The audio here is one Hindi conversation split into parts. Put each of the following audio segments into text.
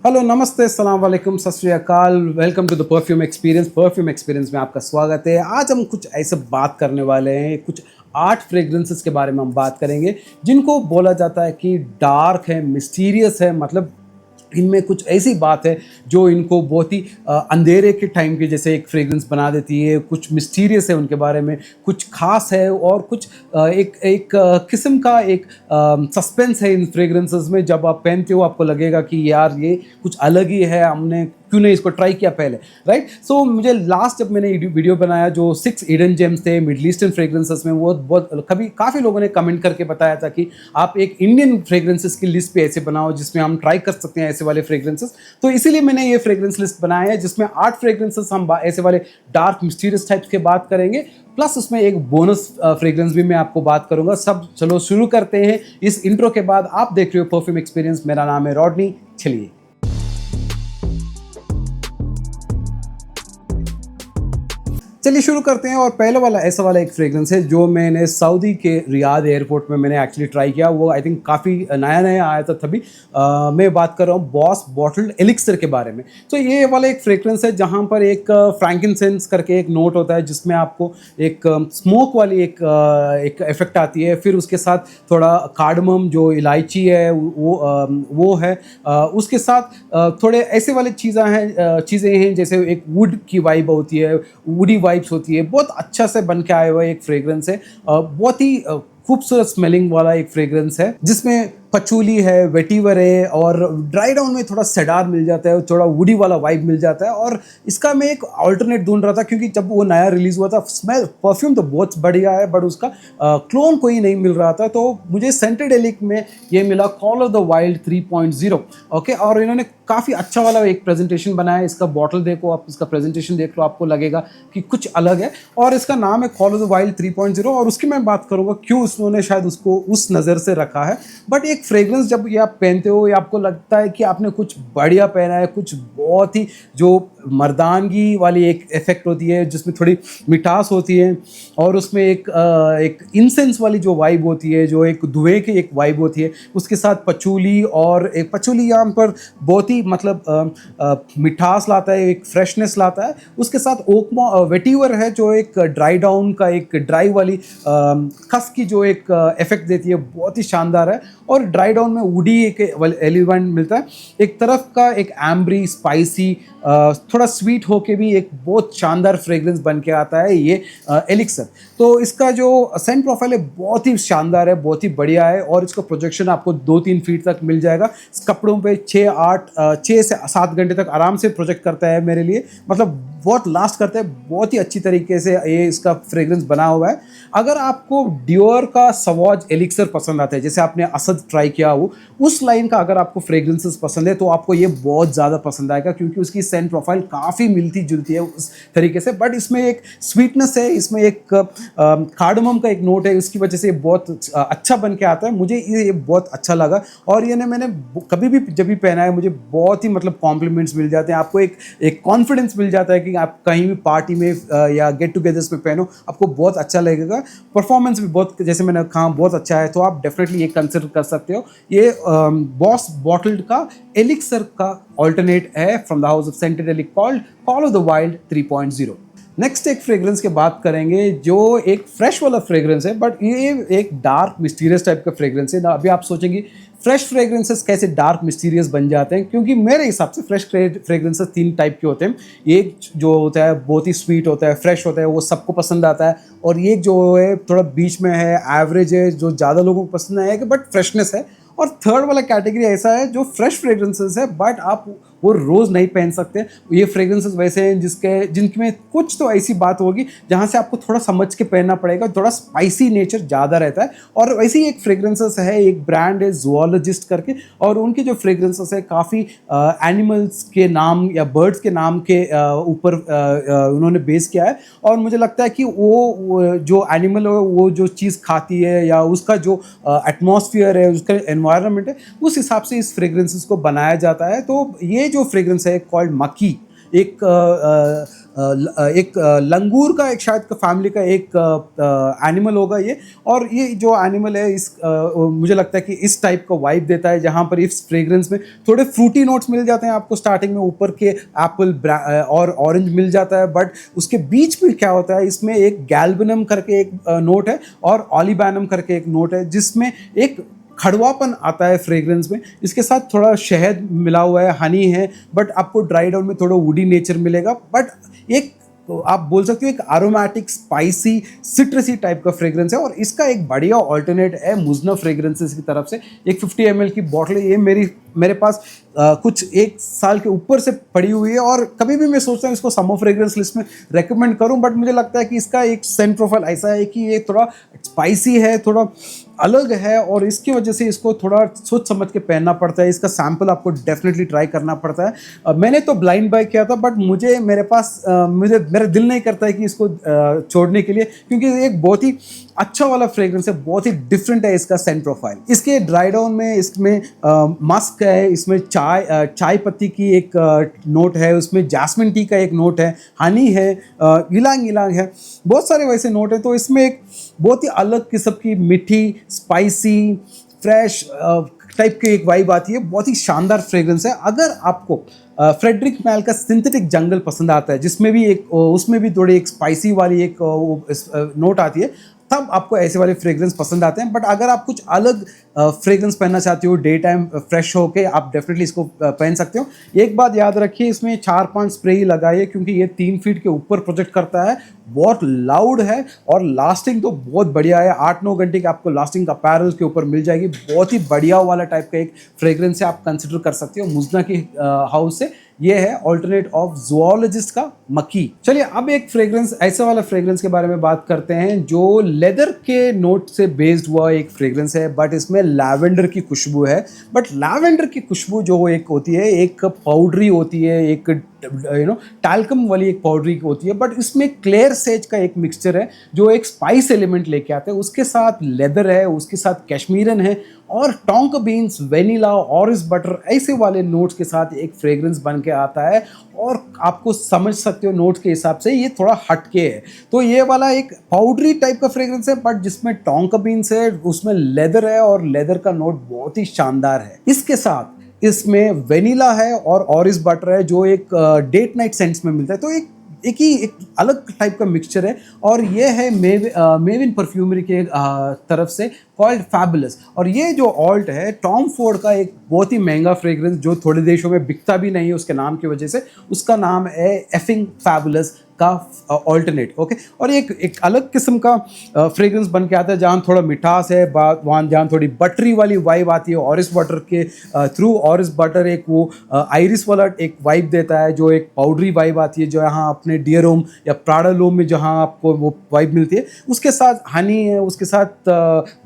हेलो, नमस्ते, अस्सलाम वालेकुम, सत श्री अकाल। Welcome to the perfume experience. Perfume experience में आपका स्वागत है। आज हम कुछ ऐसे बात करने वाले हैं, कुछ 8 फ्रेग्रेंसेस के बारे में हम बात करेंगे जिनको बोला जाता है कि डार्क है, मिस्टीरियस है। मतलब इनमें कुछ ऐसी बात है जो इनको बहुत ही अंधेरे के टाइम के जैसे एक फ्रेग्रेंस बना देती है। कुछ मिस्टीरियस है उनके बारे में, कुछ खास है और कुछ एक एक किस्म का एक सस्पेंस है इन फ्रेग्रेंसेस में। जब आप पहनते हो आपको लगेगा कि यार ये कुछ अलग ही है, हमने क्यों नहीं इसको ट्राई किया पहले, राइट। सो मुझे लास्ट जब मैंने वीडियो बनाया जो 6 हिडन जेम्स थे मिडल ईस्टर्न फ्रेग्रेंसेस में, वो बहुत काफ़ी लोगों ने कमेंट करके बताया था कि आप एक इंडियन फ्रेग्रेंसेस की लिस्ट पे ऐसे बनाओ जिसमें हम ट्राई कर सकते हैं ऐसे वाले फ्रेग्रेंसेस। तो इसीलिए मैंने ये फ्रेग्रेंस लिस्ट बनाया है जिसमें 8 फ्रेग्रेंसेस हम ऐसे वाले डार्क मिस्टीरियस टाइप्स के बात करेंगे, प्लस उसमें एक बोनस फ्रेग्रेंस भी मैं आपको बात करूंगा। सब चलो शुरू करते हैं इस इंट्रो के बाद। आप देख रहे हो परफ्यूम एक्सपीरियंस, मेरा नाम है रॉडनी। चलिए शुरू करते हैं। और पहले वाला ऐसा वाला एक फ्रेग्रेंस है जो मैंने सऊदी के रियाद एयरपोर्ट में मैंने एक्चुअली ट्राई किया। वो आई थिंक काफ़ी नया नया आया था तभी। मैं बात कर रहा हूँ बॉस बॉटल्ड एलिक्सर के बारे में। तो ये वाला एक फ्रेग्रेंस है जहाँ पर एक फ्रैंकिनसेंस करके एक नोट होता है जिसमें आपको एक स्मोक वाली एक इफेक्ट आती है। फिर उसके साथ थोड़ा कार्डमम जो इलायची है वो है। उसके साथ थोड़े ऐसे वाले चीज़ें हैं जैसे एक वुड की वाइब होती है, वुडी वाइब्स होती है। बहुत अच्छा से बन के आया हुआ एक फ्रेग्रेंस है। बहुत ही खूबसूरत स्मेलिंग वाला एक फ्रेग्रेंस है जिसमें पचूली है, वेटिवर है और ड्राई डाउन में थोड़ा सेडार मिल जाता है, थोड़ा वुडी वाला वाइब मिल जाता है। और इसका मैं एक अल्टरनेट ढूंढ रहा था क्योंकि जब वो नया रिलीज हुआ था स्मेल परफ्यूम तो बहुत बढ़िया है बट उसका क्लोन कोई नहीं मिल रहा था। तो मुझे सेंटेडेलिक में ये मिला call of the wild 3.0। Okay, और इन्होंने काफ़ी अच्छा वाला एक प्रेजेंटेशन बनाया है। इसका बॉटल देखो, आप इसका प्रेजेंटेशन देख लो, आपको लगेगा कि कुछ अलग है। और इसका नाम है कॉल ऑफ द वाइल्ड 3.0 और उसकी मैं बात करूँगा क्यों उन्होंने शायद उसको उस नज़र से रखा है। बट एक फ्रेग्रेंस जब ये आप पहनते हो या आपको लगता है कि आपने कुछ बढ़िया पहना है, कुछ बहुत ही जो मर्दानगी वाली एक इफेक्ट होती है जिसमें थोड़ी मिठास होती है और उसमें एक इंसेंस वाली जो वाइब होती है, जो एक धुएं की एक वाइब होती है, उसके साथ पचूली और एक पचूली यहाँ पर बहुत ही मतलब मिठास लाता है, एक फ्रेशनेस लाता है। उसके साथ ओकमा वेटिवर है जो एक ड्राई डाउन का एक ड्राई वाली खस की जो एक इफेक्ट देती है, बहुत ही शानदार है। और ड्राई डाउन में वुडी एक एलिमेंट मिलता है, एक तरफ का एक एम्ब्री स्पाइसी थोड़ा स्वीट होके भी एक बहुत शानदार फ्रेग्रेंस बन के आता है ये एलिक्सर। तो इसका जो सेंट प्रोफाइल है बहुत ही शानदार है, बहुत ही बढ़िया है और इसका प्रोजेक्शन आपको 2-3 फीट तक मिल जाएगा। इस कपड़ों पे 6 से 7 घंटे तक आराम से प्रोजेक्ट करता है मेरे लिए, मतलब बहुत लास्ट करता है। बहुत ही अच्छी तरीके से ये इसका फ्रेग्रेंस बना हुआ है। अगर आपको डियोर का सवॉज एलिक्सर पसंद आता है, जैसे आपने असद ट्राई किया हो उस लाइन का अगर आपको फ्रेग्रेंसेस पसंद है तो आपको ये बहुत ज़्यादा पसंद आएगा क्योंकि उसकी सेंट प्रोफाइल काफ़ी मिलती जुलती है उस तरीके से। बट इसमें एक स्वीटनेस है, इसमें एक कार्डमम का एक नोट है, उसकी वजह से बहुत अच्छा बन के आता है। मुझे ये बहुत अच्छा लगा और ये मैंने कभी भी जब भी पहना है मुझे बहुत ही मतलब कॉम्प्लीमेंट्स मिल जाते हैं। आपको एक कॉन्फिडेंस मिल जाता है कि आप कहीं भी पार्टी में या गेट टुगेदर्स में पहनो, आपको बहुत अच्छा लगेगा। परफॉर्मेंस भी बहुत, जैसे मैंने कहा, बहुत अच्छा है। तो आप डेफिनेटली ये कंसिडर कर सकते हो। ये बॉस बॉटल्ड का एलिक्सर का ऑल्टरनेट है from the house of Scentedelic called call of the wild 3.0। Next एक फ्रेग्रेंस की बात करेंगे जो एक फ्रेश वाला फ्रेग्रेंस है बट ये एक डार्क मिस्टीरियस टाइप का फ्रेग्रेंस है ना। अभी आप सोचेंगे फ्रेश फ्रेग्रेंसेस कैसे डार्क मिस्टीरियस बन जाते हैं, क्योंकि मेरे हिसाब से फ्रेश फ्रेग्रेंसेस 3 टाइप के होते हैं। एक जो होता है बहुत ही स्वीट होता है, फ्रेश होता है, वो सबको पसंद आता है। और एक जो है थोड़ा बीच में है, एवरेज है, जो ज़्यादा लोगों को पसंद आएगा बट फ्रेशनेस है। और थर्ड वाला कैटेगरी ऐसा है जो फ्रेश फ्रेग्रेंसेस है बट आप वो रोज़ नहीं पहन सकते। ये फ्रेग्रेंसेस वैसे हैं जिनमें कुछ तो ऐसी बात होगी जहाँ से आपको थोड़ा समझ के पहनना पड़ेगा, थोड़ा स्पाइसी नेचर ज़्यादा रहता है। और वैसे ही एक फ्रेग्रेंसेस है, एक ब्रांड है ज़ूलॉजिस्ट करके, और उनकी जो फ्रेग्रेंसेस है काफ़ी एनिमल्स के नाम या बर्ड्स के नाम के ऊपर उन्होंने बेस किया है। और मुझे लगता है कि वो जो एनिमल है वो जो चीज़ खाती है या उसका जो एटमॉस्फेयर है, उसका एनवायरनमेंट है, उस हिसाब से इस फ्रेग्रेंसेस को बनाया जाता है। तो ये जो फ्रेग्रेंस है कॉल्ड मक्की, एक लंगूर का एक शायद फैमिली का एक एनिमल होगा ये। और ये जो एनिमल है मुझे लगता है कि इस टाइप का वाइब देता है, जहाँ पर इस फ्रेग्रेंस में थोड़े फ्रूटी नोट्स मिल जाते हैं आपको स्टार्टिंग में, ऊपर के एप्पल और ऑरेंज मिल जाता है, बट उसके बीच में क्या होता है, इसमें एक गैल्बनम करके एक नोट है और ऑलिबैनम करके एक नोट है, जिसमें एक खड़वापन आता है फ्रेग्रेंस में। इसके साथ थोड़ा शहद मिला हुआ है, हनी है, बट आपको ड्राई डाउन में थोड़ा वुडी नेचर मिलेगा। बट एक तो आप बोल सकते हो एक एरोमेटिक स्पाइसी सिट्रसी टाइप का फ्रेग्रेंस है। और इसका एक बढ़िया ऑल्टरनेट है मुजना फ्रेग्रेंसेस की तरफ से। एक 50 ml की बॉटल है, ये मेरे पास कुछ एक साल के ऊपर से पड़ी हुई है, और कभी भी मैं सोचता हूँ इसको समर फ्रेग्रेंस लिस्ट में रेकमेंड करूँ, बट मुझे लगता है कि इसका एक सेंट प्रोफाइल ऐसा है कि ये थोड़ा स्पाइसी है, थोड़ा अलग है, और इसकी वजह से इसको थोड़ा सोच समझ के पहनना पड़ता है। इसका सैंपल आपको डेफिनेटली ट्राई करना पड़ता है। मैंने तो ब्लाइंड बाय किया था, बट मेरा दिल नहीं करता है कि इसको छोड़ने के लिए, क्योंकि एक बहुत ही अच्छा वाला फ्रेग्रेंस है, बहुत ही डिफरेंट है इसका सेंट प्रोफाइल। इसके ड्राई डाउन में इसमें मस्क है, इसमें चाय पत्ती की एक नोट है, उसमें जैस्मिन टी का एक नोट है, हनी है, इलांग इलांग है, बहुत सारे वैसे नोट है। तो इसमें एक बहुत ही अलग किस्म की मीठी स्पाइसी फ्रेश टाइप की एक वाइब आती है। बहुत ही शानदार फ्रेग्रेंस है। अगर आपको फ्रेडरिक मैल का सिंथेटिक जंगल पसंद आता है, जिसमें भी उसमें भी थोड़ी एक स्पाइसी वाली एक नोट आती है, तब आपको ऐसे वाले फ्रेग्रेंस पसंद आते हैं। बट अगर आप कुछ अलग फ्रेग्रेंस पहनना चाहते हो, डे टाइम फ्रेश होके, आप डेफिनेटली इसको पहन सकते हो। एक बात याद रखिए, इसमें 4-5 स्प्रे ही लगाइए, क्योंकि ये 3 फीट के ऊपर प्रोजेक्ट करता है, बहुत लाउड है, और लास्टिंग तो बहुत बढ़िया है। 8-9 घंटे की आपको लास्टिंग अपैरल के ऊपर मिल जाएगी। बहुत ही बढ़िया वाला टाइप का एक फ्रेग्रेंस है, आप कंसिडर कर सकते हो मुजना की हाउस से। ये है ऑल्टरनेट ऑफ ज़ूलॉजिस्ट का मक्की। चलिए अब एक फ्रेग्रेंस, ऐसा वाला फ्रेग्रेंस के बारे में बात करते हैं जो लेदर के नोट से बेस्ड हुआ एक फ्रेग्रेंस है, बट इसमें लैवेंडर की खुशबू है। बट लैवेंडर की खुशबू जो एक होती है, एक पाउडरी होती है, एक टैल्कम वाली एक पाउडरी होती है, बट इसमें क्लेयर सेज का एक मिक्सचर है जो एक स्पाइस एलिमेंट लेके आते हैं। उसके साथ लेदर है, उसके साथ कैश्मीरन है, और tonka beans, vanilla, orange butter, ऐसे वाले नोट्स के साथ एक फ्रेग्रेंस बन के आता है। और आपको समझ सकते हो नोट्स के हिसाब से ये थोड़ा हटके है। तो ये वाला एक पाउडरी टाइप का फ्रेग्रेंस है, बट जिसमें टोंका बीन्स है, उसमें लेदर है, और लेदर का नोट बहुत ही शानदार है। इसके साथ इसमें वेनिला है और ऑरेंज बटर है, जो एक डेट नाइट सेंट्स में मिलता है। तो एक अलग टाइप का मिक्सचर है। और ये है मेविन परफ्यूमरी के तरफ से कॉल्ड फैबुलस। और ये जो ऑल्ट है टॉम फोर्ड का एक बहुत ही महंगा फ्रेग्रेंस, जो थोड़े देशों में बिकता भी नहीं है उसके नाम की वजह से, उसका नाम है एफिंग फैबुलस का ऑल्टरनेट। ओके, और एक अलग किस्म का फ्रेग्रेंस बन के आता है, जहाँ थोड़ा मिठास है, वहाँ जहाँ थोड़ी बटरी वाली वाइब आती है ऑरेंज बटर के थ्रू। ऑरेंज बटर एक वो आइरिस वाला एक वाइब देता है, जो एक पाउडरी वाइब आती है, जो यहाँ अपने डियरोम या प्राडालोम में जहाँ आपको वो वाइब मिलती है। उसके साथ हनी है, उसके साथ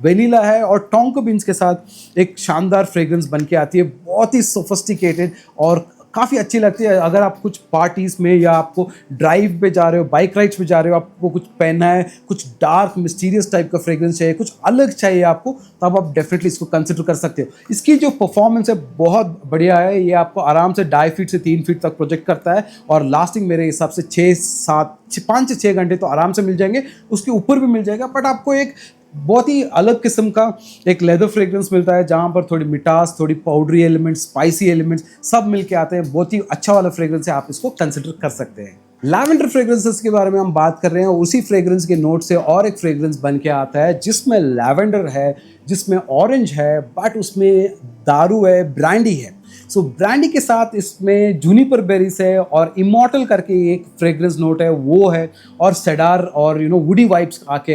वेनिला है, और टोंका बीन्स के साथ एक शानदार फ्रेग्रेंस बन के आती है, बहुत ही सोफिस्टिकेटेड और काफ़ी अच्छी लगती है। अगर आप कुछ पार्टीज़ में या आपको ड्राइव पे जा रहे हो, बाइक राइड्स पे जा रहे हो, आपको कुछ पहनना है, कुछ डार्क मिस्टीरियस टाइप का फ्रेग्रेंस चाहिए, कुछ अलग चाहिए आपको, तब आप डेफिनेटली इसको कंसिडर कर सकते हो। इसकी जो परफॉर्मेंस है बहुत बढ़िया है। ये आपको आराम से 2.5 फीट से 3 फीट तक प्रोजेक्ट करता है, और लास्टिंग मेरे हिसाब से 5 से 6 घंटे तो आराम से मिल जाएंगे, उसके ऊपर भी मिल जाएगा। बट आपको एक बहुत ही अलग किस्म का एक लेदर फ्रेग्रेंस मिलता है, जहाँ पर थोड़ी मिठास, थोड़ी पाउडरी एलिमेंट्स, स्पाइसी एलिमेंट्स सब मिलके आते हैं। बहुत ही अच्छा वाला फ्रेग्रेंस है, आप इसको कंसिडर कर सकते हैं। लैवेंडर फ्रेग्रेंसेस के बारे में हम बात कर रहे हैं। उसी फ्रेग्रेंस के नोट से और एक फ्रेग्रेंस बन के आता है, जिसमें लैवेंडर है, जिसमें ऑरेंज है, बट उसमें दारू है, ब्रांडी है। सो ब्रांडी के साथ इसमें जूनिपर बेरीज है, और इमॉर्टल करके एक फ्रेग्रेंस नोट है वो है, और सेडार और वुडी वाइब्स आके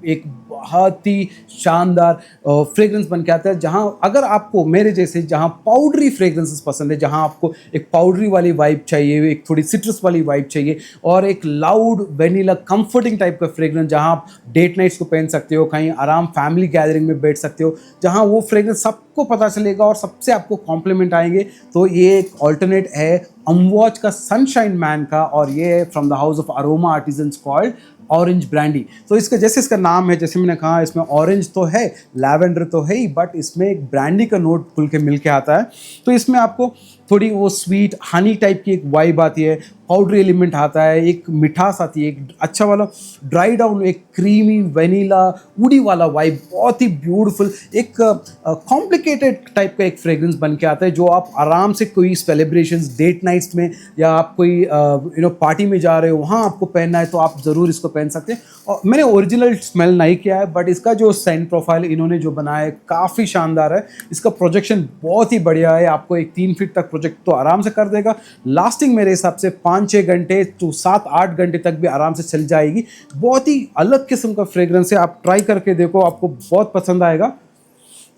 एक बहुत ही शानदार फ्रेग्रेंस बन के आता है। जहाँ अगर आपको मेरे जैसे जहाँ पाउडरी फ्रेग्रेंसेस पसंद है, जहाँ आपको एक पाउडरी वाली वाइब चाहिए, एक थोड़ी सिट्रस वाली वाइब चाहिए, और एक लाउड वेनिला कंफर्टिंग टाइप का फ्रेग्रेंस, जहाँ आप डेट नाइट्स को पहन सकते हो, कहीं आराम फैमिली गैदरिंग में बैठ सकते हो, जहाँ वो फ्रेग्रेंस सबको पता चलेगा और सबसे आपको कॉम्प्लीमेंट आएंगे। तो ये एक ऑल्टरनेट है अमवॉच का सनशाइन मैन का, और ये है from the house of aroma artisans called orange brandy. तो इसका नाम है, जैसे मैंने कहा, इसमें ऑरेंज तो है, लैवेंडर तो है ही, बट इसमें एक ब्रांडी का नोट खुल के मिल के आता है। तो इसमें आपको थोड़ी वो स्वीट हनी टाइप की एक वाइब आती है, पाउडरी एलिमेंट आता है, एक मिठास आती है, एक अच्छा वाला ड्राई डाउन, एक क्रीमी वेनिला वुडी वाला वाइब, बहुत ही ब्यूटीफुल एक कॉम्प्लिकेटेड टाइप का एक फ्रेग्रेंस बन के आता है जो आप आराम से कोई सेलिब्रेशंस डेट नाइट्स में या आप कोई पार्टी में जा रहे हो वहाँ आपको पहनना है तो आप ज़रूर इसको पहन सकते हैं। और मैंने ओरिजिनल स्मेल नहीं किया है बट इसका जो सेंट प्रोफाइल इन्होंने जो बनाया है काफ़ी शानदार है। इसका प्रोजेक्शन बहुत ही बढ़िया है, आपको एक 3 फीट तक प्रोजेक्ट तो आराम से कर देगा। लास्टिंग मेरे हिसाब से 5-6 घंटे तो 7-8 घंटे तक भी आराम से चल जाएगी। बहुत ही अलग किस्म का फ्रेग्रेंस है, आप ट्राई करके देखो, आपको बहुत पसंद आएगा।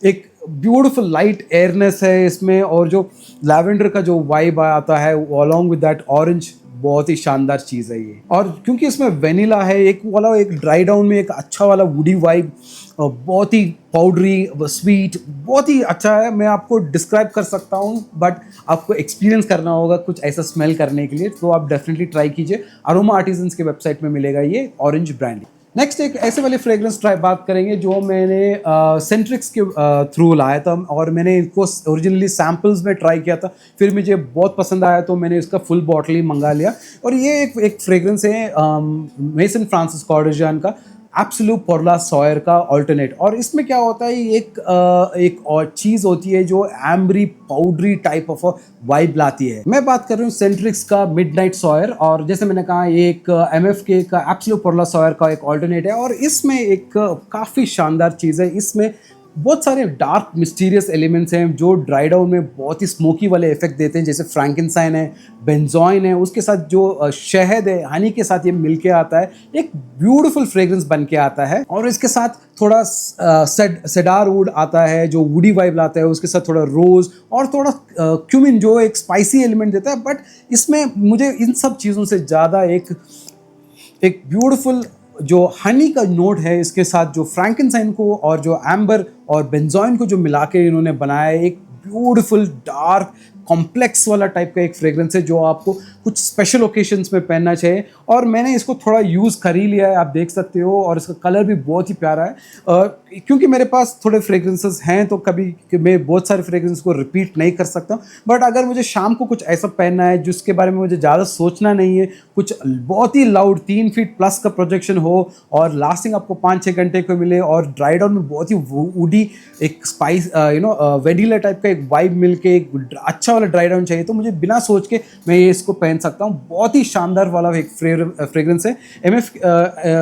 एक ब्यूटीफुल लाइट एयरनेस है इसमें और जो लैवेंडर का जो वाइब आता है अलॉन्ग विद दैट ऑरेंज, बहुत ही शानदार चीज़ है ये। और क्योंकि इसमें वेनिला है, एक वाला एक ड्राई डाउन में एक अच्छा वाला वुडी वाइब, बहुत ही पाउडरी स्वीट, बहुत ही अच्छा है। मैं आपको डिस्क्राइब कर सकता हूँ बट आपको एक्सपीरियंस करना होगा कुछ ऐसा स्मेल करने के लिए, तो आप डेफिनेटली ट्राई कीजिए। अरोमा आर्टिजन्स के वेबसाइट में मिलेगा ये ऑरेंज ब्रांड। नेक्स्ट एक ऐसे वाले फ्रेग्रेंस ट्राई बात करेंगे जो मैंने सेंट्रिक्स के थ्रू लाया था और मैंने इनको ओरिजिनली सैम्पल्स में ट्राई किया था, फिर मुझे बहुत पसंद आया तो मैंने इसका फुल बॉटल ही मंगा लिया। और ये एक फ्रेग्रेंस है मेसन फ्रांसिस कॉर्डेजान का एब्सोल्यूट पोरला सॉयर का ऑल्टरनेट। और इसमें क्या होता है, एक और चीज़ होती है जो ambery powdery type of vibe लाती है। मैं बात कर रहा हूँ सेंट्रिक्स का मिडनाइट सॉयर, और जैसे मैंने कहा ये एक MFK का एब्सोल्यूट पोरला सॉयर का एक ऑल्टरनेट है। और इसमें एक काफ़ी शानदार चीज़ है, इसमें बहुत सारे डार्क मिस्टीरियस एलिमेंट्स हैं जो ड्राई डाउन में बहुत ही स्मोकी वाले इफेक्ट देते हैं, जैसे फ्रैंकिनसाइन है, बेंजोइन है, उसके साथ जो शहद है हनी के साथ ये मिलके आता है, एक ब्यूटीफुल फ्रेग्रेंस बन के आता है। और इसके साथ थोड़ा सेडार वुड आता है जो वुडी वाइब लाता है, उसके साथ थोड़ा रोज और थोड़ा क्यूमिन जो एक स्पाइसी एलिमेंट देता है। बट इसमें मुझे इन सब चीज़ों से ज़्यादा एक ब्यूटीफुल जो हनी का नोट है, इसके साथ जो फ्रैंकिनसाइन को और जो एम्बर और बेंजोइन को जो मिला के इन्होंने बनाया है, एक ब्यूटीफुल डार्क कॉम्प्लेक्स वाला टाइप का एक फ्रेग्रेंस है जो आपको कुछ स्पेशल ओकेशंस में पहनना चाहिए। और मैंने इसको थोड़ा यूज़ कर ही लिया है, आप देख सकते हो, और इसका कलर भी बहुत ही प्यारा है। क्योंकि मेरे पास थोड़े फ्रेग्रेंसेस हैं तो कभी मैं बहुत सारे फ्रेग्रेंस को रिपीट नहीं कर सकता, बट अगर मुझे शाम को कुछ ऐसा पहनना है जिसके बारे में मुझे ज़्यादा सोचना नहीं है, कुछ बहुत ही लाउड 3 फीट प्लस का प्रोजेक्शन हो और लास्टिंग आपको 5-6 घंटे को मिले और ड्राई डाउन में बहुत ही वुडी एक स्पाइस वेनिला टाइप का एक वाइब मिलके एक अच्छा वाला ड्राई डाउन चाहिए, तो मुझे बिना सोच के मैं ये इसको पहन सकता हूँ। बहुत ही शानदार वाला एक फ्रेग्रेंस है।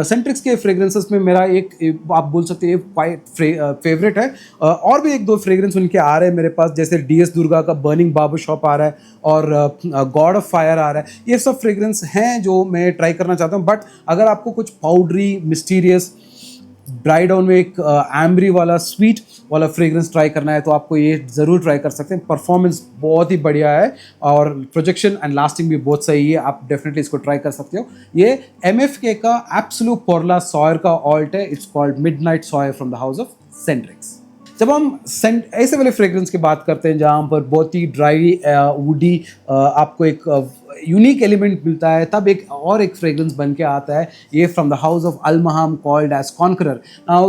सेंट्रिक्स के फ्रेग्रेंसेस में मेरा एक आप बोल सकते हैं फेवरेट है। और भी 1-2 फ्रेग्रेंस उनके आ रहे हैं मेरे पास, जैसे DS दुर्गा का बर्निंग बार्बर शॉप आ रहा है और गॉड ऑफ फायर आ रहा है। ये सब फ्रेग्रेंस हैं जो मैं ट्राई करना चाहता हूँ। बट अगर आपको कुछ पाउडरी मिस्टीरियस ड्राई डाउन में एक एम्बरी वाला स्वीट वाला फ्रेग्रेंस ट्राई करना है तो आपको ये ज़रूर ट्राई कर सकते हैं। परफॉर्मेंस बहुत ही बढ़िया है और प्रोजेक्शन एंड लास्टिंग भी बहुत सही है, आप डेफिनेटली इसको ट्राई कर सकते हो। ये MFK का एब्सोल्यूट पोरला सॉयर का ऑल्ट है, it's called midnight Sawyer from the house of Centrix. जब हम ऐसे वाले फ्रेग्रेंस की बात करते हैं जहाँ पर बहुत ही ड्राई वुडी आपको एक यूनिक एलिमेंट मिलता है, तब एक फ्रेग्रेंस बन के आता है ये फ्रॉम द हाउस ऑफ अल-महाम कॉल्ड एज कॉन्करर।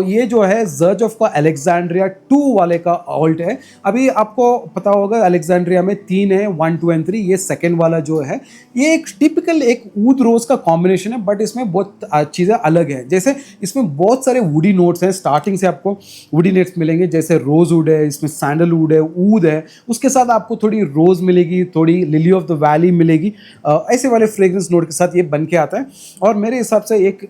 ये जो है जर्ज ऑफ का अलेक्जेंड्रिया 2 वाले का ऑल्ट है। अभी आपको पता होगा अलेक्जेंड्रिया में 3 है, 1, 2 एंड 3। ये सेकेंड वाला जो है ये एक टिपिकल एक ऊद रोज का कॉम्बिनेशन है, बट इसमें बहुत चीज़ें अलग है। जैसे इसमें बहुत सारे वुडी नोट्स हैं, स्टार्टिंग से आपको वुडी नोट्स मिलेंगे, जैसे रोज वुड है, इसमें सैंडलवुड है, ऊद है, उसके साथ आपको थोड़ी रोज मिलेगी, थोड़ी लिली ऑफ द वैली मिलेगी। ऐसे वाले फ्रेग्रेंस नोट के साथ ये बन के आता है। और मेरे हिसाब से एक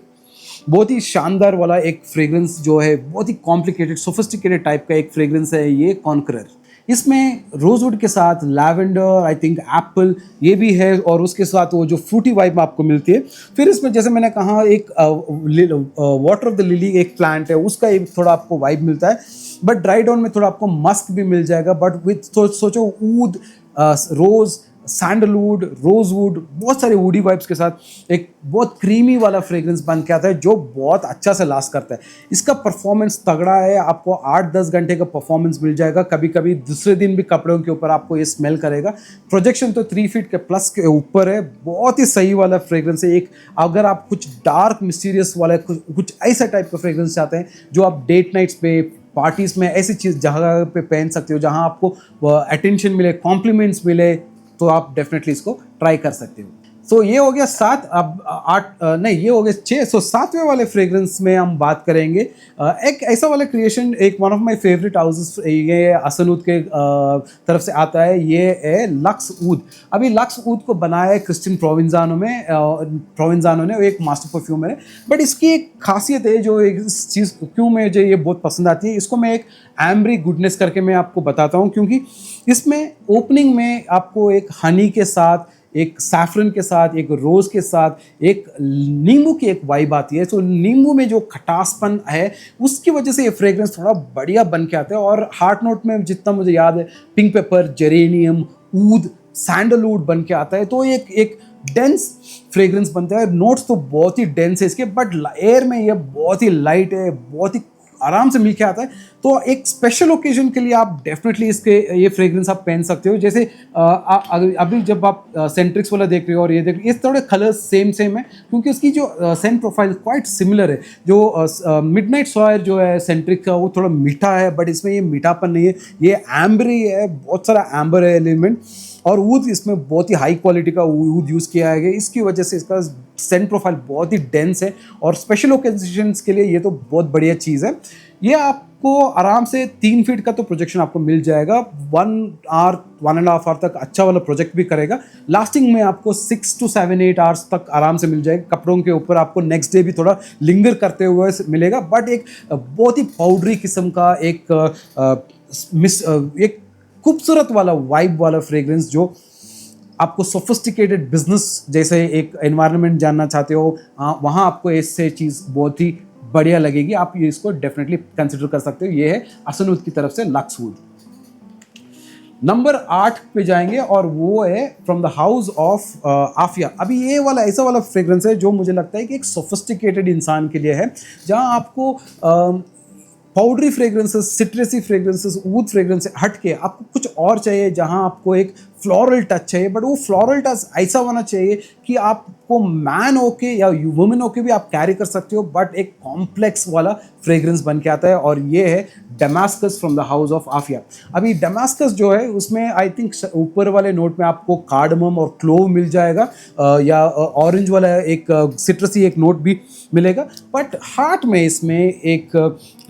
बहुत ही शानदार वाला एक फ्रेग्रेंस जो है, बहुत ही कॉम्प्लिकेटेड सोफिस्टिकेटेड टाइप का एक फ्रेग्रेंस है ये कॉन्करर। इसमें रोजवुड के साथ लैवेंडर, आई थिंक एप्पल ये भी है, और उसके साथ वो जो फ्रूटी वाइब आपको मिलती है। फिर इसमें जैसे मैंने कहा एक वाटर ऑफ द लिली एक प्लांट है, उसका एक थोड़ा आपको वाइब मिलता है। बट ड्राई डाउन में थोड़ा आपको मस्क भी मिल जाएगा, बट विथ सोचो ऊद, रोज, सैंडलवुड, रोजवुड, बहुत सारे वुडी वाइब्स के साथ एक बहुत क्रीमी वाला फ्रेग्रेंस बन के आता है जो बहुत अच्छा से लास्ट करता है। इसका परफॉर्मेंस तगड़ा है, आपको 8-10 घंटे का परफॉर्मेंस मिल जाएगा, कभी कभी दूसरे दिन भी कपड़ों के ऊपर आपको ये स्मेल करेगा। प्रोजेक्शन तो 3 फीट के प्लस के ऊपर है, बहुत ही सही वाला फ्रेग्रेंस है। एक अगर आप कुछ डार्क मिस्टीरियस वाला कुछ ऐसा टाइप का फ्रेग्रेंस चाहते हैं जो आप डेट नाइट्स पे, पार्टीज़ में ऐसी चीज़ जगह पे पहन सकते हो जहाँ आपको अटेंशन मिले, कॉम्प्लीमेंट्स मिले, तो आप डेफिनेटली इसको ट्राई कर सकते हो। सो ये हो गया 7, अब 8 नहीं, ये हो गए 6। सो 7वें वाले फ्रेग्रेंस में हम बात करेंगे एक ऐसा वाला क्रिएशन, एक one of my favourite houses, ये असनऊद के तरफ से आता है, ये है लक्स ऊद। अभी लक्स ऊद को बनाया है क्रिस्टिन प्रोवेंजानो ने, एक मास्टर परफ्यूमर है। बट इसकी एक खासियत है जो इस चीज़ क्यों मुझे ये बहुत पसंद आती है, इसको मैं एक एम्ब्री गुडनेस करके मैं आपको बताता हूँ, क्योंकि इसमें ओपनिंग में आपको एक हनी के साथ, एक सैफरन के साथ, एक रोज़ के साथ, एक नींबू की एक वाइब आती है। सो नींबू में जो खटासपन है उसकी वजह से ये फ्रेग्रेंस थोड़ा बढ़िया बन के आता है। और हार्ट नोट में जितना मुझे याद है, पिंक पेपर, जेरेनियम, ऊद, सैंडलवुड बन के आता है। तो एक डेंस फ्रेग्रेंस बनता है। नोट्स तो बहुत ही डेंस है इसके, बट एयर में ये बहुत ही लाइट है, बहुत ही आराम से मिल के आता है। तो एक स्पेशल ओकेजन के लिए आप डेफिनेटली इसके ये फ्रेग्रेंस आप पहन सकते हो। जैसे अभी जब आप सेंट्रिक्स वाला देख रहे हो और ये देख रहे हो, ये थोड़े कलर्स सेम है, क्योंकि उसकी जो सेंट प्रोफाइल क्वाइट सिमिलर है। जो मिडनाइट सॉयर जो है सेंट्रिक का, वो थोड़ा मीठा है, बट इसमें ये मीठापन नहीं है, ये एम्बरी है, बहुत सारा एम्बर है एलिमेंट। और ऊद इसमें बहुत ही हाई क्वालिटी का ऊद यूज़ किया गया, इसकी वजह से इसका सेंट प्रोफाइल बहुत ही डेंस है। और स्पेशल ओकेजन्स के लिए ये तो बहुत बढ़िया चीज़ है। ये आपको आराम से 3 फीट का तो प्रोजेक्शन आपको मिल जाएगा, 1 आवर 1.5 आवर तक अच्छा वाला प्रोजेक्ट भी करेगा। लास्टिंग में आपको 6 to 7 8 आवर्स तक आराम से मिल जाएगा। कपड़ों के ऊपर आपको नेक्स्ट डे भी थोड़ा लिंगर करते हुए मिलेगा। बट एक बहुत ही पाउडरी किस्म का एक खूबसूरत वाला वाइब वाला फ्रेग्रेंस, जो आपको सोफिस्टिकेटेड बिजनेस जैसे एक एनवायरनमेंट जानना चाहते हो, वहाँ आपको ऐसे चीज़ बहुत ही बढ़िया लगेगी। आप ये इसको डेफिनेटली कंसिडर कर सकते हो। ये है असनऊद की तरफ से लक्स वुड। नंबर 8 पे जाएंगे और वो है from the house of Aafia. अभी ये वाला ऐसा वाला फ्रेग्रेंस है जो मुझे लगता है कि एक सोफिस्टिकेटेड इंसान के लिए है, जहाँ आपको पाउडरी फ्रेग्रेंसेस, सिट्रसी फ्रेग्रेंसेस, ऊद फ्रेग्रेंस से हट के आपको कुछ और चाहिए, जहां आपको एक फ्लोरल टच चाहिए। बट वो फ्लोरल टच ऐसा होना चाहिए कि आपको मैन होके या वुमेन होके भी आप कैरी कर सकते हो, बट एक कॉम्प्लेक्स वाला फ्रेग्रेंस बन के आता है। और ये है Damascus from the house of Aafia. अभी डेमास्कस जो है उसमें आई थिंक ऊपर वाले नोट में आपको कार्डमम और क्लोव मिल जाएगा, या ऑरेंज वाला एक सिट्रसी एक नोट भी मिलेगा। बट हार्ट में इसमें एक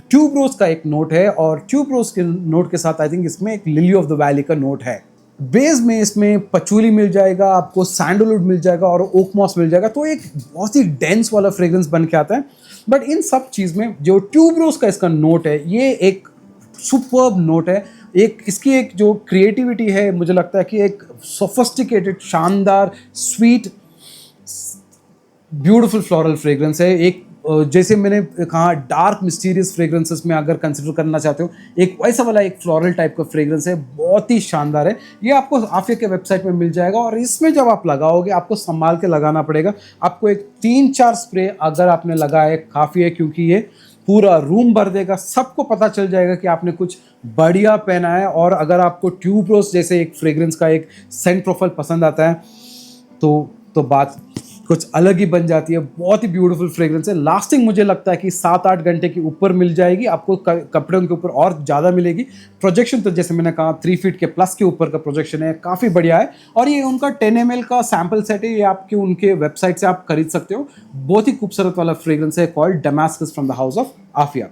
ट्यूबरोज का एक नोट है, और ट्यूबरोज के नोट के साथ आई थिंक इसमें एक लिली ऑफ द वैली का नोट है। बेस में इसमें पचूली मिल जाएगा, आपको सैंडलवुड मिल जाएगा और ओक मॉस मिल जाएगा। तो एक बहुत ही डेंस वाला फ्रेग्रेंस बन के आता है। बट इन सब चीज़ में जो ट्यूबरोज का इसका नोट है, ये एक सुपर्ब नोट है। एक इसकी एक जो क्रिएटिविटी है, मुझे लगता है कि एक सोफिस्टिकेटेड, शानदार, स्वीट, ब्यूटीफुल फ्लोरल फ्रेग्रेंस है। एक जैसे मैंने कहा डार्क मिस्टीरियस फ्रेग्रेंसेस में अगर कंसिडर करना चाहते हो, एक वैसा वाला एक फ्लोरल टाइप का फ्रेग्रेंस है, बहुत ही शानदार है। ये आपको आफिया के वेबसाइट में मिल जाएगा। और इसमें जब आप लगाओगे आपको संभाल के लगाना पड़ेगा। आपको एक 3-4 स्प्रे अगर आपने लगाए काफ़ी है, क्योंकि ये पूरा रूम भर देगा, सबको पता चल जाएगा कि आपने कुछ बढ़िया पहना है। और अगर आपको ट्यूबरोज जैसे एक फ्रेग्रेंस का एक सेंट प्रोफाइल पसंद आता है तो बात कुछ अलग ही बन जाती है। बहुत ही ब्यूटीफुल फ्रेग्रेंस है। लास्टिंग मुझे लगता है कि 7-8 घंटे के ऊपर मिल जाएगी आपको, कपड़ों के ऊपर और ज़्यादा मिलेगी। प्रोजेक्शन तो जैसे मैंने कहा 3 फीट के प्लस के ऊपर का प्रोजेक्शन है, काफ़ी बढ़िया है। और ये उनका 10 ml का सैम्पल सेट है, ये आपके उनके वेबसाइट से आप खरीद सकते हो। बहुत ही खूबसूरत वाला फ्रेग्रेंस है, called Damascus from the house of आफिया।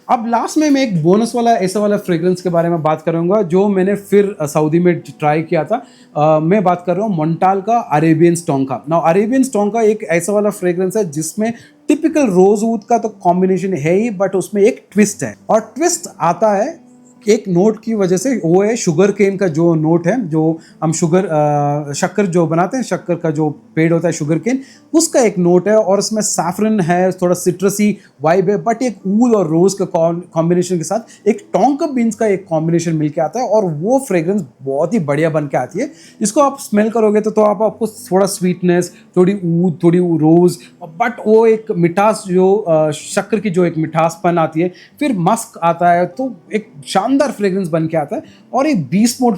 अब लास्ट में मैं एक बोनस वाला ऐसा वाला फ्रेग्रेंस के बारे में बात करूंगा जो मैंने फिर सऊदी में ट्राई किया था। मैं बात कर रहा हूँ मोंटाल का अरेबियन स्टोंग का। नाउ अरेबियन स्टोंग का एक ऐसा वाला फ्रेग्रेंस है जिसमें टिपिकल रोज वूड का तो कॉम्बिनेशन है ही, बट उसमें एक ट्विस्ट है। और ट्विस्ट आता है एक नोट की वजह से, वो है शुगर केन का जो नोट है, जो हम शक्कर जो बनाते हैं, शक्कर का जो पेड़ होता है शुगर केन, उसका एक नोट है। और उसमें सैफरन है, थोड़ा सिट्रसी वाइब है, बट एक ऊल और रोज का कॉम्बिनेशन के साथ एक टोंका बीन्स का एक कॉम्बिनेशन मिलके आता है। और वो फ्रेग्रेंस बहुत ही बढ़िया बन के आती है। इसको आप स्मेल करोगे तो आपको थोड़ा स्वीटनेस, थोड़ी ऊद, थोड़ी रोज, बट वो एक मिठास जो शक्कर की जो एक मिठासपन आती है, फिर मस्क आता है। तो एक शानदार शानदार फ्रेग्रेंस बन के आता है और एक बीस्ट मोड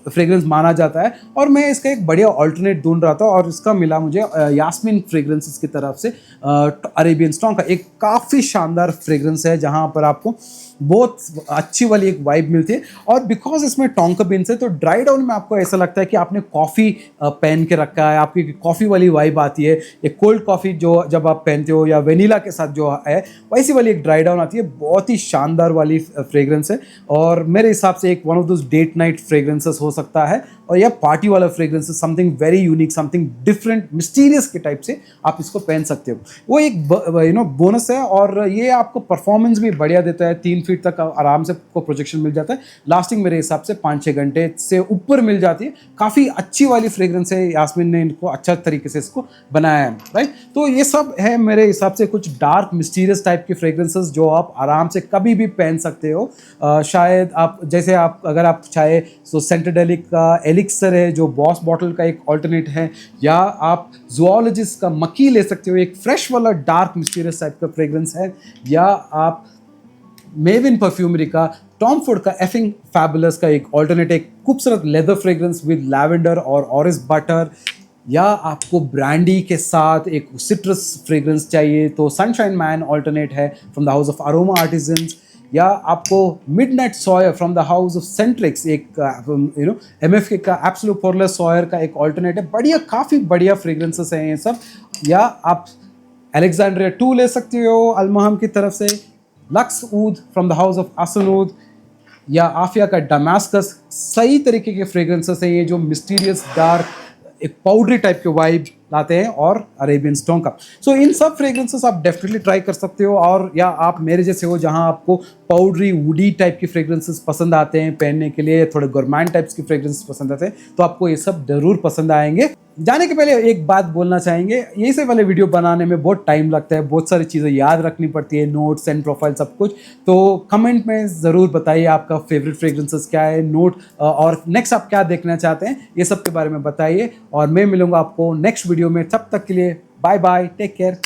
फ्रेग्रेंस माना जाता है। और मैं इसका एक बढ़िया ऑल्टरनेट ढूंढ रहा था और इसका मिला मुझे यास्मीन फ्रेग्रेंसेस की तरफ से अरेबियन स्टोन का एक काफ़ी शानदार फ्रेग्रेंस है, जहाँ पर आपको बहुत अच्छी वाली एक वाइब मिलती है। और बिकॉज इसमें टोंका बीन्स है तो ड्राई डाउन में आपको ऐसा लगता है कि आपने कॉफ़ी पहन के रखा है, आपकी कॉफ़ी वाली वाइब आती है। एक कोल्ड कॉफ़ी जो जब आप पहनते हो या वेनिला के साथ जो है वैसी वाली एक ड्राई डाउन आती है। बहुत ही शानदार वाली फ्रेग्रेंस है और मेरे हिसाब से एक one of those date night fragrances हो सकता है। और यह पार्टी वाला फ्रेग्रेंस है, something very unique, something different, mysterious के टाइप से आप इसको पहन सकते हो। वो एक बोनस है और ये आपको परफॉर्मेंस भी बढ़िया देता है। 3 फीट तक आराम से आपको प्रोजेक्शन मिल जाता है। लास्टिंग मेरे हिसाब से 5-6 घंटे से ऊपर मिल जाती है। काफ़ी अच्छी वाली फ्रेग्रेंस है, यास्मीन ने इनको अच्छा तरीके से इसको बनाया है, राइट। तो ये सब है मेरे हिसाब से कुछ डार्क मिस्टीरियस टाइप की फ्रेग्रेंसेस जो आप आराम से कभी भी पहन सकते हो। शायद आप जैसे आप अगर आप चाहे तो सेंटेडेलिक का एलिक्सर है जो बॉस बॉटल का एक ऑल्टरनेट है, या आप ज़ूओलॉजिस्ट का मक्की ले सकते हो, एक फ्रेश वाला डार्क मिस्टीरियस टाइप का फ्रेग्रेंस है, या आप मेविन परफ्यूमरी का टॉम फोर्ड का एफिंग फैबुलस का एक ऑल्टरनेट, एक खूबसूरत लेदर फ्रेग्रेंस विद लैवेंडर और ऑरेंज बटर, या आपको ब्रांडी के साथ एक सिट्रस फ्रेग्रेंस चाहिए तो सनशाइन मैन ऑल्टरनेट है from the house of aroma artisans, या आपको midnight Sawyer from the house of Centrix एक एमएफके का एब्सोल्यूट पोरलेस सॉयर का एक ऑल्टरनेट है। बढ़िया, काफ़ी बढ़िया फ्रेग्रेंसेस हैं ये सब। या आप अलेक्जेंड्रिया 2 ले सकते हो अलमहम की तरफ से, लक्स ऊद फ्रॉम द हाउस ऑफ असनूद, या आफिया का डमास्कस। सही तरीके के फ्रेग्रेंसेस हैं ये जो मिस्टीरियस डार्क एक पाउडरी टाइप के वाइब लाते हैं, और अरेबियन स्टोन का। सो इन सब फ्रेग्रेंसेस आप डेफिनेटली ट्राई कर सकते हो। और या आप मेरे जैसे हो जहां आपको पाउडरी वुडी टाइप की फ्रेग्रेंसेस पसंद आते हैं पहनने के लिए, थोड़े गोरमैन टाइप्स की फ्रेग्रेंसेस पसंद आते हैं, तो आपको ये सब जरूर पसंद आएंगे। जाने के पहले एक बात बोलना चाहेंगे, ये से वाले वीडियो बनाने में बहुत टाइम लगता है, बहुत सारी चीज़ें याद रखनी पड़ती है, नोट्स एंड प्रोफाइल सब कुछ। तो कमेंट में ज़रूर बताइए आपका फेवरेट फ्रेग्रेंसेस क्या है, नोट और नेक्स्ट आप क्या देखना चाहते हैं, ये सब के बारे में बताइए। और मैं मिलूंगा आपको नेक्स्ट वीडियो में, तब तक के लिए बाय बाय, टेक केयर।